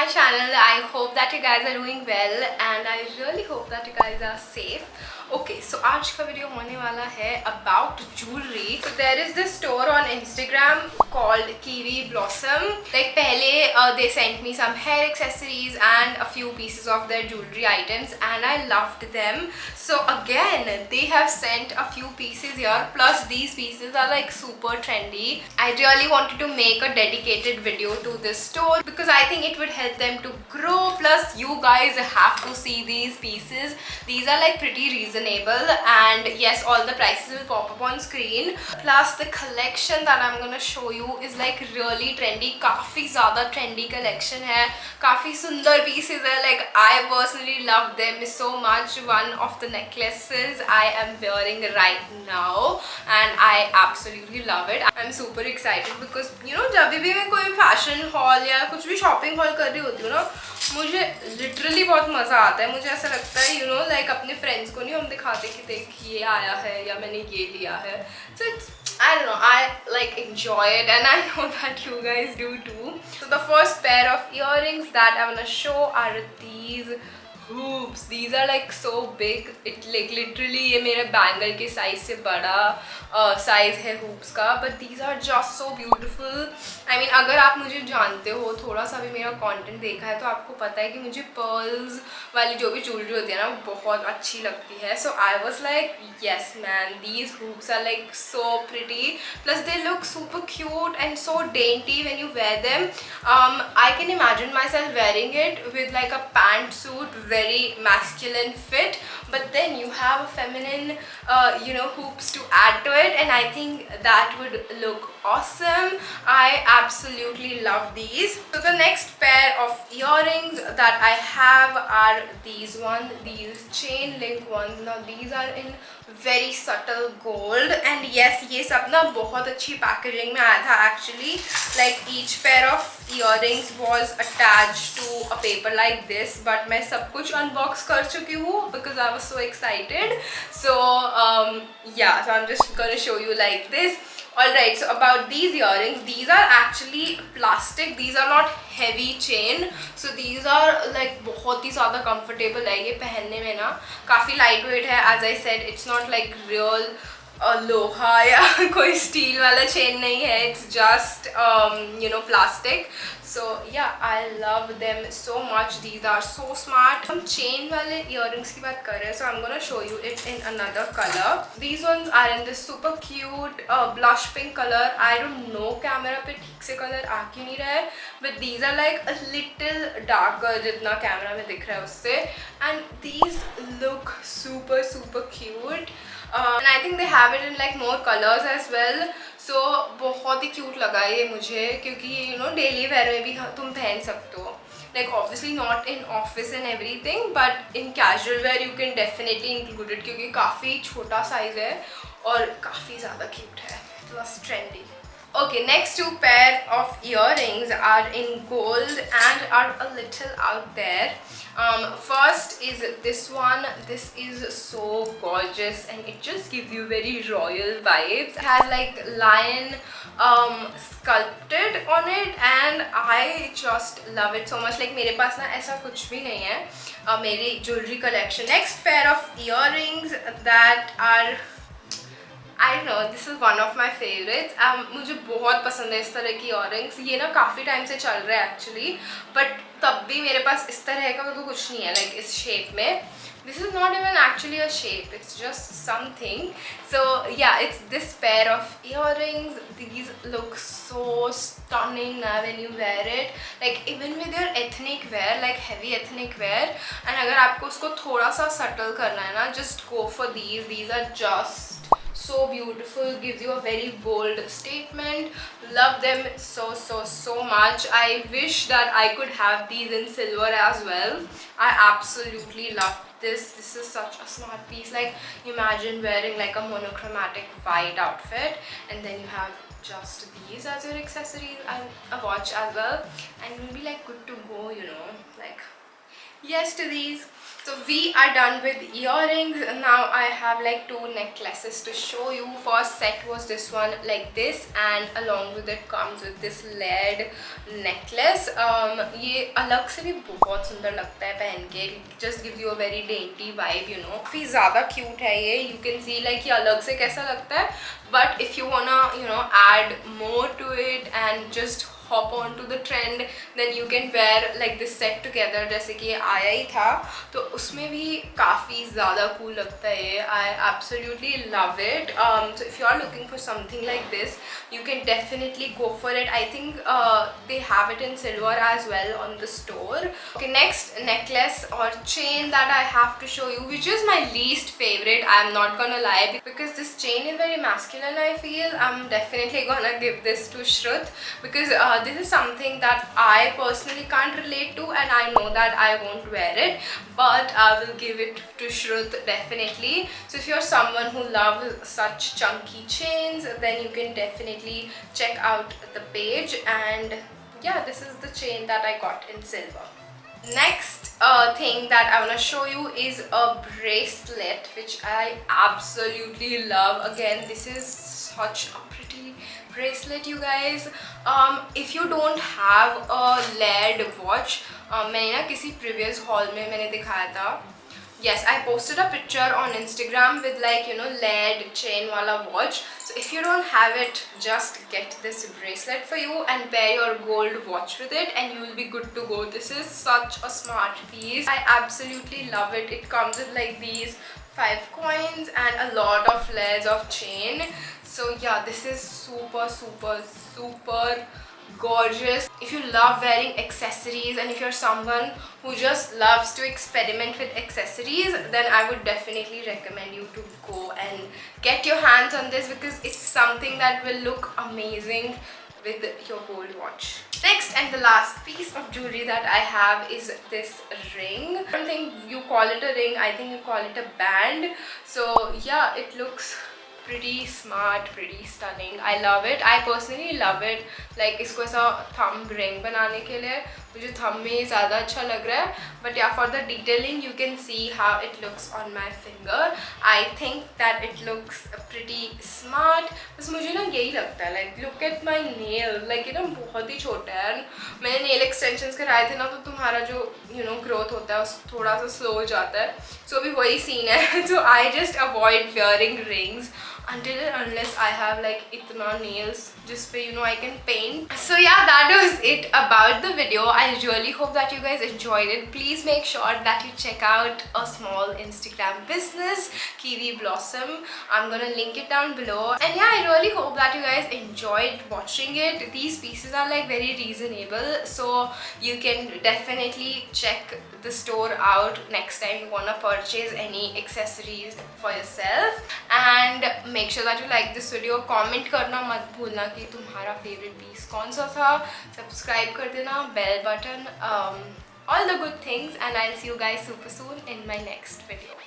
my channel. I hope that you guys are doing well and I really hope that you guys are safe. Okay, so आज का video होने वाला है about jewelry. So there is this store on Instagram called Kiwi Blossom. Like पहले they sent me some hair accessories and a few pieces of their jewelry items and I loved them. So again they have sent a few pieces here, plus these pieces are like super trendy. I really wanted to make a dedicated video to this store because I think it would help them to grow, plus you guys have to see these pieces. These are like pretty reasonable and yes, all the prices will pop up on screen. Plus the collection that I'm gonna show you is like really trendy. काफी ज़्यादा trendy collection है, काफी सुंदर pieces है. Like I personally love them so much. One of the necklaces I am wearing right now and I absolutely love it. I'm super excited because you know जब भी मैं कोई fashion haul या कुछ भी shopping haul कर रही होती हूँ ना, मुझे लिटरली बहुत मज़ा आता है. मुझे ऐसा लगता है यू नो लाइक अपने फ्रेंड्स को नहीं हम दिखाते कि देख ये आया है या मैंने ये लिया है. So it's, I don't know, I like enjoy it and I know that you guys do too. So the first pair of earrings that I'm gonna show are these hoops. These are like so big. It like literally ये मेरे bangle के size से बड़ा size है hoops का. But these are just so beautiful. I mean अगर आप मुझे जानते हो, थोड़ा सा भी मेरा कंटेंट देखा है तो आपको पता है कि मुझे pearls वाली जो भी ज्वेलरी होती है ना वो बहुत अच्छी लगती है. So I was like yes man, these hoops are like so pretty. Plus they look super cute and so dainty when you wear them. I can imagine myself wearing it with like a pantsuit, very masculine fit, but then you have a feminine you know hoops to add to it and I think that would look awesome. I absolutely love these. So the next pair of earrings that I have are these ones, these chain link ones. Now these are in very subtle gold and yes ये सब ना बहुत अच्छी packaging में आया था actually. Like each pair of earrings was attached to a paper like this, but मैं सब कुछ unbox कर चुकी हूँ because I was so excited. So yeah, so I'm just gonna show you like this. Alright, so about these earrings, these are actually plastic. These are not heavy chain. So these are like बहुत ही ज़्यादा comfortable है ये पहनने में ना. काफ़ी lightweight है. As I said, it's not like real लोहा या कोई स्टील वाला चेन नहीं है. It's just you know plastic. So yeah, I love them so much. These are so smart. हम chain वाले earrings की बात कर रहे हैं, so I'm gonna show you it in another color. These ones are in this super cute blush pink color. I don't know camera पे ठीक से कलर आ क्यों नहीं रहा है, but these are like a little darker जितना camera में दिख रहा है उससे. And these look super cute. And I think they have it in like more colors as well. So बहुत ही cute लगा ये मुझे क्योंकि you know daily wear में भी तुम पहन सकते हो. Like obviously not in office and everything, but in casual wear you can definitely include it क्योंकि काफ़ी छोटा size है और काफ़ी ज़्यादा cute है, plus trendy. Okay, next two pair of earrings are in gold and are a little out there. First is this one. This is so gorgeous and it just gives you very royal vibes. It has like lion sculpted on it and I just love it so much. Like मेरे पास ना ऐसा कुछ भी नहीं है मेरी jewelry collection. Next pair of earrings that are I don't know, this is one of my favorites. मुझे बहुत पसंद है इस तरह की earrings. ये ना काफ़ी टाइम से चल रहा है actually, but तब भी मेरे पास इस तरह का तो कुछ नहीं है like इस shape में. This is not even actually a shape, it's just something. So yeah, it's this pair of earrings. These look so stunning now when you wear it. Like even with your ethnic wear, like heavy ethnic wear, and अगर आपको उसको थोड़ा सा subtle करना है ना, just go for these. These are just so beautiful, gives you a very bold statement. Love them so much. I wish that I could have these in silver as well. I absolutely love this. This is such a smart piece. Like imagine wearing like a monochromatic white outfit and then you have just these as your accessories and a watch as well and you'll be like good to go, you know, like yes to these. So we are done with earrings. Now I have like 2 necklaces to show you. First set was this one like this, and along with it comes with this layered necklace. ये अलग से भी बहुत सुंदर लगता है पहन के. Just gives you a very dainty vibe, you know. काफी ज़्यादा cute है ये. You can see like ये अलग से कैसा लगता है. But if you wanna, you know, add more to it and just hop on to the trend, then you can wear like this set together. जैसे कि ये आया ही था तो उसमें भी काफ़ी ज़्यादा cool लगता है ये. I absolutely love it. So if you are looking for something like this, you can definitely go for it. I think they have it in silver as well on the store. Okay, next necklace or chain that I have to show you, which is my least favorite. I'm not gonna lie, because this chain is very masculine. I feel I'm definitely gonna give this to Shruth, because this is something that I personally can't relate to, and I know that I won't wear it, but I will give it to Shruth definitely. So if you're someone who loves such chunky chains, then you can definitely check out the page. And yeah, this is the chain that I got in silver. Next thing that I want to show you is a bracelet, which I absolutely love. Again, this is such a pretty bracelet, you guys. If you don't have a layered watch, मैंने ना किसी previous haul में मैंने दिखाया था. Yes, I posted a picture on Instagram with like, you know, layered chain wala watch. So if you don't have it, just get this bracelet for you and pair your gold watch with it, and you will be good to go. This is such a smart piece. I absolutely love it. It comes with like these 5 coins and a lot of layers of chain. So yeah, this is super gorgeous. If you love wearing accessories, and if you're someone who just loves to experiment with accessories, then I would definitely recommend you to go and get your hands on this, because it's something that will look amazing with your gold watch. Next and the last piece of jewelry that I have is this ring. I don't think you call it a ring, I think you call it a band. So yeah, it looks pretty smart, pretty stunning. I love it. I personally love it. Like इसको ऐसा thumb ring बनाने के लिए मुझे thumb में ज़्यादा अच्छा लग रहा है. But yeah, for the detailing, you can see how it looks on my finger. I think that it looks pretty smart. बस मुझे ना यही लगता है. Like look at my nail. Like ये ना बहुत ही छोटा है. मैंने nail extensions कराए थे ना, तो तुम्हारा जो you know growth होता है थोड़ा सा slow हो जाता है. So अभी वही scene है. So I just avoid wearing rings until and unless I have like itna nails just where, you know, I can paint. So yeah, that was it about the video. I really hope that you guys enjoyed it. Please make sure that you check out a small Instagram business, Kiwi Blossom. I'm gonna link it down below. And yeah, I really hope that you guys enjoyed watching it. These pieces are like very reasonable, so you can definitely check the store out next time you wanna purchase any accessories for yourself. And make sure that you like this video. Comment करना मत भूलना कि तुम्हारा favorite piece कौन सा था. Subscribe कर देना, bell button, all the good things, and I'll see you guys super soon in my next video.